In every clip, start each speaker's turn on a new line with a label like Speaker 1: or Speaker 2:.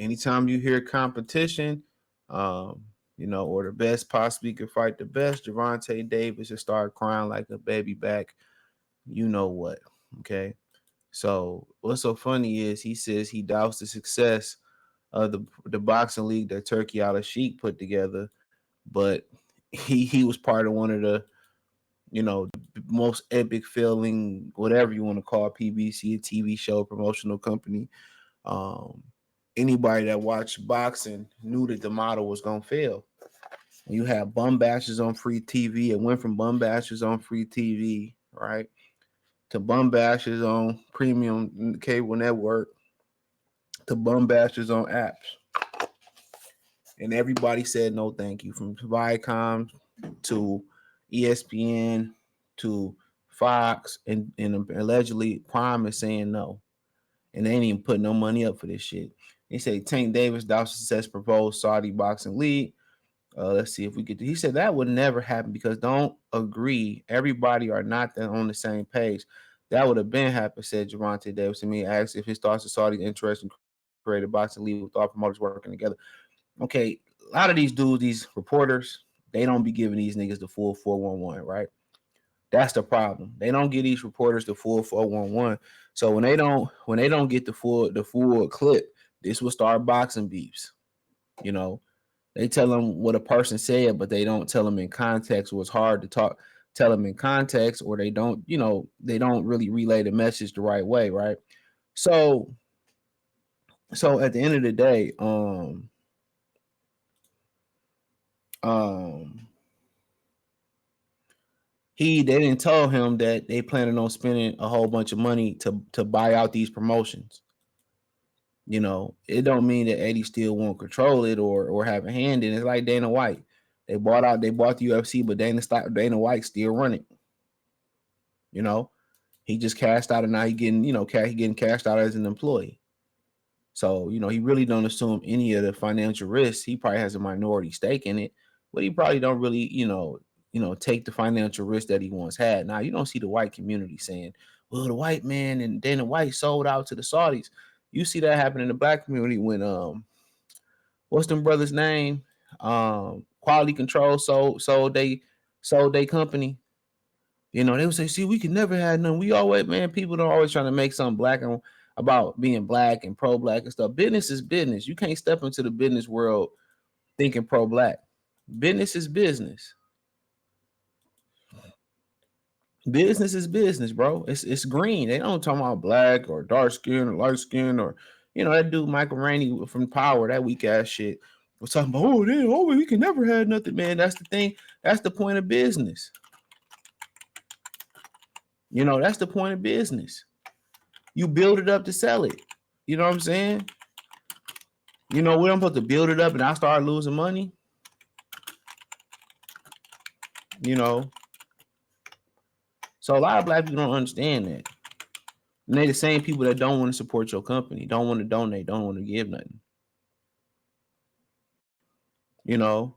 Speaker 1: anytime you hear competition, or the best possibly could fight the best, Gervonta Davis just started crying like a baby back. You know what? Okay. So what's so funny is he says he doubts the success of the boxing league that Turkey Al Sheikh put together, but he was part of one of the most epic feeling, whatever you want to call PBC, a TV show, promotional company. Um, Anybody that watched boxing knew that the model was gonna fail. You have bum bashes on free TV. It went from bum bashes on free TV, right, to bum bashes on premium cable network, to bum bashes on apps. And everybody said no thank you, from Viacom to ESPN to Fox, and allegedly Prime is saying no. And they ain't even put no money up for this shit. They say Tank Davis, Dow Success proposed Saudi Boxing League. Let's see if we get. He said that would never happen because don't agree. Everybody are not on the same page. That would have been happened, said Gervonta Davis to me. Asked if his thoughts of Saudi interest in creating boxing league with all promoters working together. Okay, a lot of these dudes, these reporters, they don't be giving these niggas the full 411, right? That's the problem. They don't give these reporters the full 411. So when they don't get the full clip, this will start boxing beefs. You know, they tell them what a person said, but they don't tell them in context. Or it's hard to tell them in context, or they don't really relay the message the right way, right? So so at the end of the day, um they didn't tell him that they planning on spending a whole bunch of money to buy out these promotions. It don't mean that Eddie still won't control it or have a hand in it. It's like Dana White. They bought the UFC, but Dana White still running. You know, he just cashed out, and now he getting cashed out as an employee. So he really don't assume any of the financial risks. He probably has a minority stake in it, but he probably don't really take the financial risk that he once had. Now you don't see the white community saying, "Well, the white man and Dana White sold out to the Saudis." You see that happen in the black community when what's them brothers' name? Quality Control sold they company. They would say, "See, we could never have none. We always, man, people don't always trying to make something black and about being black and pro-black and stuff. Business is business. You can't step into the business world thinking pro-black. Business is business. Business is business, bro. It's green. They don't talk about black or dark skin or light skin or that dude Michael Rainey from Power, that weak ass shit. Was talking about we can never have nothing, man. That's the thing. That's the point of business. That's the point of business. You build it up to sell it. You know what I'm saying? We're supposed to build it up and I start losing money. So a lot of black people don't understand that. And they the same people that don't want to support your company, don't want to donate, don't want to give nothing. You know.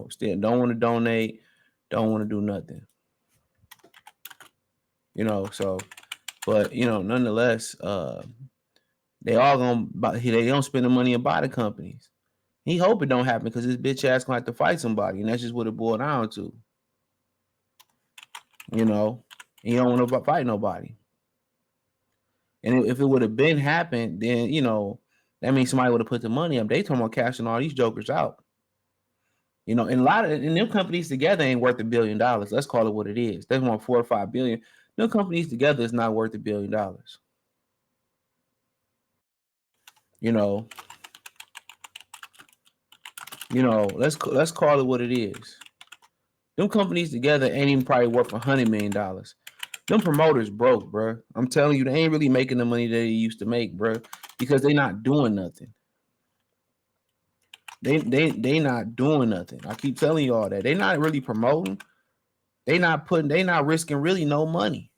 Speaker 1: Still don't want to donate, don't want to do nothing. So but nonetheless, they all they don't spend the money and buy the companies. He hope it don't happen because his bitch ass gonna have to fight somebody, and that's just what it boiled down to. He don't want to fight nobody. And if it would have been happened, then that means somebody would have put the money up. They talking about cashing all these jokers out. And a lot of them companies together ain't worth $1 billion. Let's call it what it is. They want 4 or 5 billion. Them companies together is not worth $1 billion. Let's call it what it is. Them companies together ain't even probably worth $100 million. Them promoters broke, bro. I'm telling you, they ain't really making the money that they used to make, bro, because they not doing nothing. They not doing nothing. I keep telling you all that. They not really promoting. They not risking really no money.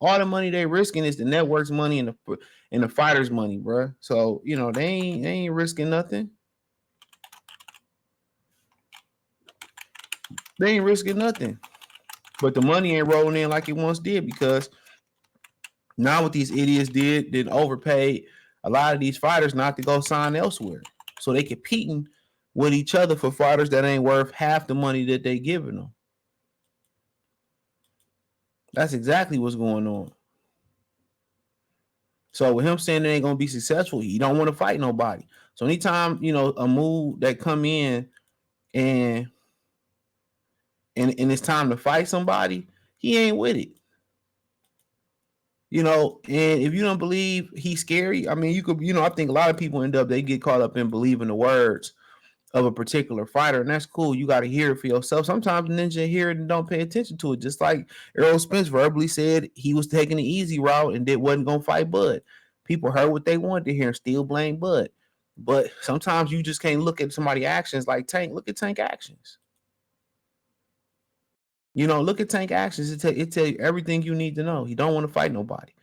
Speaker 1: All the money they risking is the network's money and the fighters' money, bro. So they ain't risking nothing. They ain't risking nothing. But the money ain't rolling in like it once did because Now what these idiots did overpaid a lot of these fighters not to go sign elsewhere. So they competing with each other for fighters that ain't worth half the money that they giving them. That's exactly what's going on. So with him saying they ain't gonna be successful, he don't want to fight nobody. So anytime, a move that come in and and it's time to fight somebody, he ain't with it. And if you don't believe he's scary, I mean, you could, I think a lot of people they get caught up in believing the words of a particular fighter, and that's cool. You got to hear it for yourself. Sometimes ninja hear it and don't pay attention to it. Just like Errol Spence verbally said he was taking the easy route and wasn't gonna fight Bud. People heard what they wanted to hear and still blame Bud. But sometimes you just can't look at somebody's actions like Tank. Look at Tank actions. Look at Tank actions. It tell you everything you need to know. He don't want to fight nobody.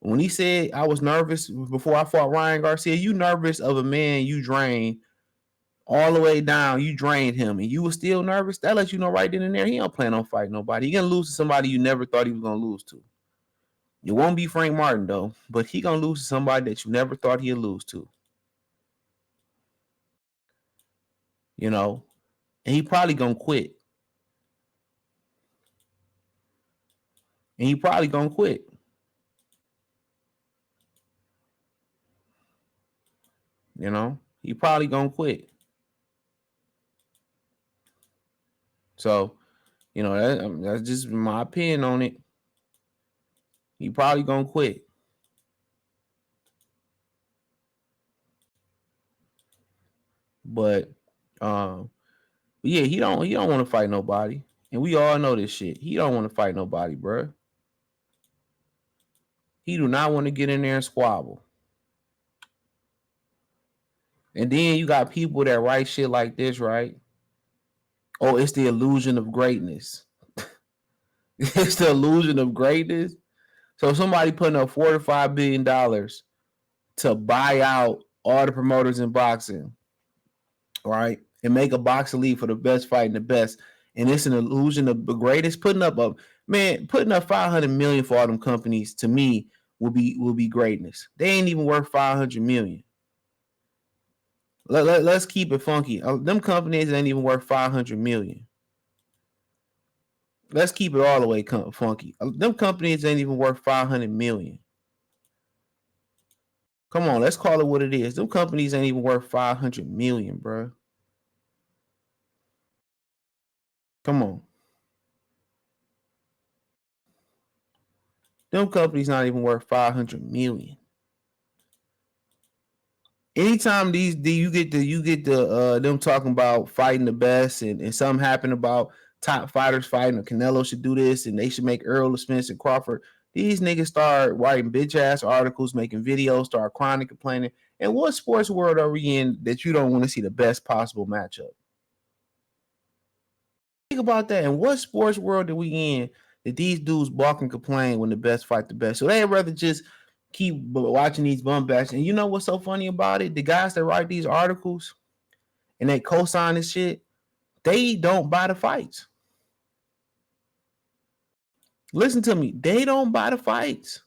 Speaker 1: When he said I was nervous before I fought Ryan Garcia, you nervous of a man you drained all the way down. You drained him, and you were still nervous. That lets you know right then and there he don't plan on fighting nobody. He gonna lose to somebody you never thought he was gonna lose to. It won't be Frank Martin though, but he gonna lose to somebody that you never thought he'd lose to. And he probably gonna quit. And he probably gonna quit. He probably gonna quit. So, that's just my opinion on it. He probably gonna quit. But yeah, he don't want to fight nobody. And we all know this shit. He don't want to fight nobody, bro. He do not want to get in there and squabble. And then you got people that write shit like this, right? Oh, it's the illusion of greatness. It's the illusion of greatness. So somebody putting up $4 to $5 billion to buy out all the promoters in boxing, right? And make a boxing league for the best fighting the best. And it's an illusion of the greatest. Putting up 500 million for all them companies to me will be greatness. They ain't even worth 500 million. Let's keep it funky. Them companies ain't even worth 500 million. Let's keep it all the way funky. Them companies ain't even worth 500 million. Come on, let's call it what it is. Them companies ain't even worth 500 million, bro. Come on. Them companies not even worth 500 million. Anytime you get the them talking about fighting the best and something happened about top fighters fighting or Canelo should do this and they should make Earl Spence and Crawford, these niggas start writing bitch ass articles, making videos, start crying and complaining. And what sports world are we in that you don't want to see the best possible matchup? Think about that. And what sports world are we in that these dudes balk and complain when the best fight the best? So they'd rather just keep watching these bum backs. And you know what's so funny about it? The guys that write these articles and they co-sign this shit, they don't buy the fights. Listen to me. They don't buy the fights.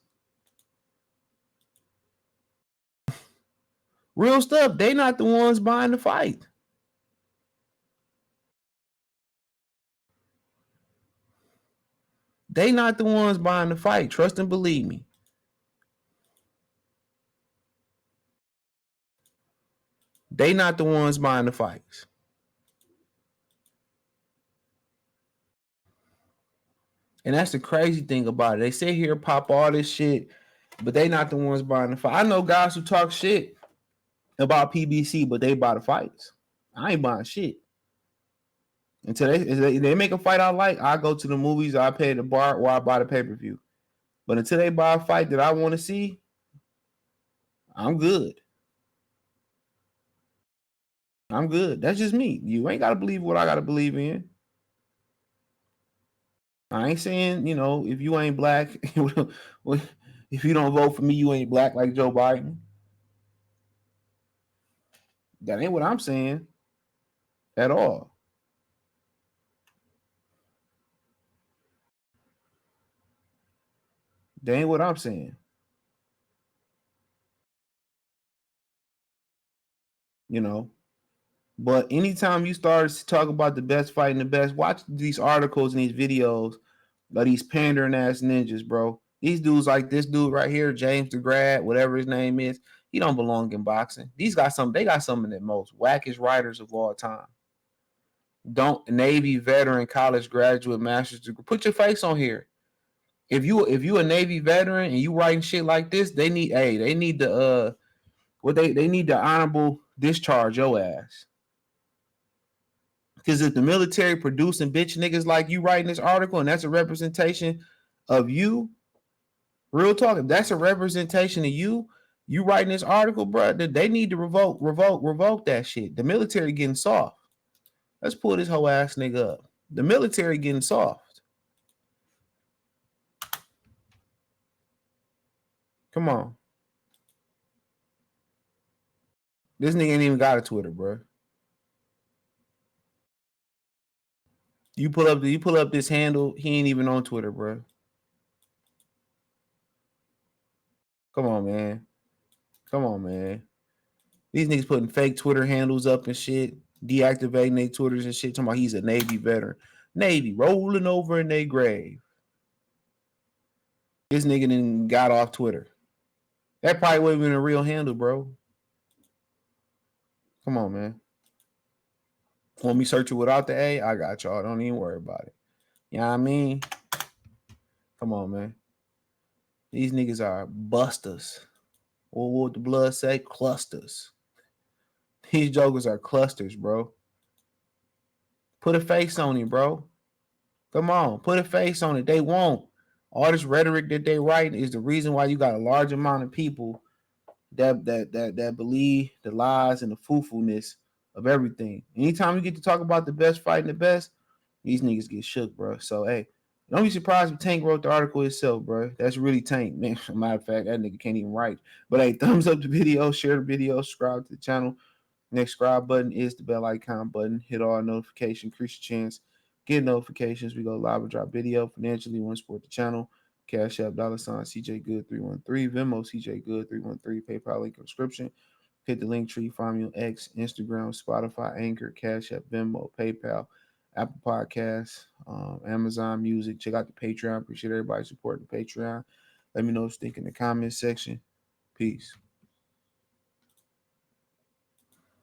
Speaker 1: Real stuff. They not the ones buying the fight. They not the ones buying the fight. Trust and believe me. They not the ones buying the fights. And that's the crazy thing about it. They sit here, pop all this shit, but they not the ones buying the fight. I know guys who talk shit about PBC, but they buy the fights. I ain't buying shit. Until they make a fight I like, I go to the movies, I pay the bar, or I buy the pay-per-view. But until they buy a fight that I want to see, I'm good. I'm good. That's just me. You ain't got to believe what I got to believe in. I ain't saying, if you ain't black, if you don't vote for me, you ain't black like Joe Biden. That ain't what I'm saying at all. That ain't what I'm saying. you know. But anytime you start to talk about the best fighting the best, watch these articles and these videos of these pandering ass ninjas, bro. These dudes like this dude right here, James DeGradd, whatever his name is, he don't belong in boxing. These got some, they got some of the most wackest writers of all time. Don't Navy veteran, college graduate, master's degree. Put your face on here. If you a Navy veteran and you writing shit like this, they need the they need the honorable discharge your ass. Because if the military producing bitch niggas like you writing this article and that's a representation of you, real talk, if that's a representation of you, you writing this article, bro, they need to revoke that shit. The military getting soft. Let's pull this whole ass nigga up. The military getting soft. Come on. This nigga ain't even got a Twitter, bro. You pull up this handle, he ain't even on Twitter, bro. Come on, man. Come on, man. These niggas putting fake Twitter handles up and shit, deactivating their Twitters and shit, talking about he's a Navy veteran. Navy rolling over in their grave. This nigga then got off Twitter. That probably would have been a real handle, bro. Come on, man. Want me search it without the A? I got y'all. Don't even worry about it. You know what I mean? Come on, man. These niggas are busters. What would the blood say? Clusters. These jokers are clusters, bro. Put a face on it, bro. Come on, put a face on it. They won't. All this rhetoric that they write is the reason why you got a large amount of people that believe the lies and the foofulness of everything. Anytime you get to talk about the best fighting the best, these niggas get shook, bro. So hey, don't be surprised if Tank wrote the article itself, bro. That's really Tank, man. Matter of fact, that nigga can't even write. But hey, thumbs up the video, share the video, subscribe to the channel. Next subscribe button is the bell icon button. Hit all notifications, increase your chance. Get notifications. We go live and drop video. Financially, want to support the channel. Cash App, $ CJ Good 313. Venmo, CJ Good 313. PayPal link in description. Hit the link tree. Find me on X, Instagram, Spotify, Anchor, Cash App, Venmo, PayPal, Apple Podcasts, Amazon Music. Check out the Patreon. Appreciate everybody supporting the Patreon. Let me know what you think in the comments section. Peace.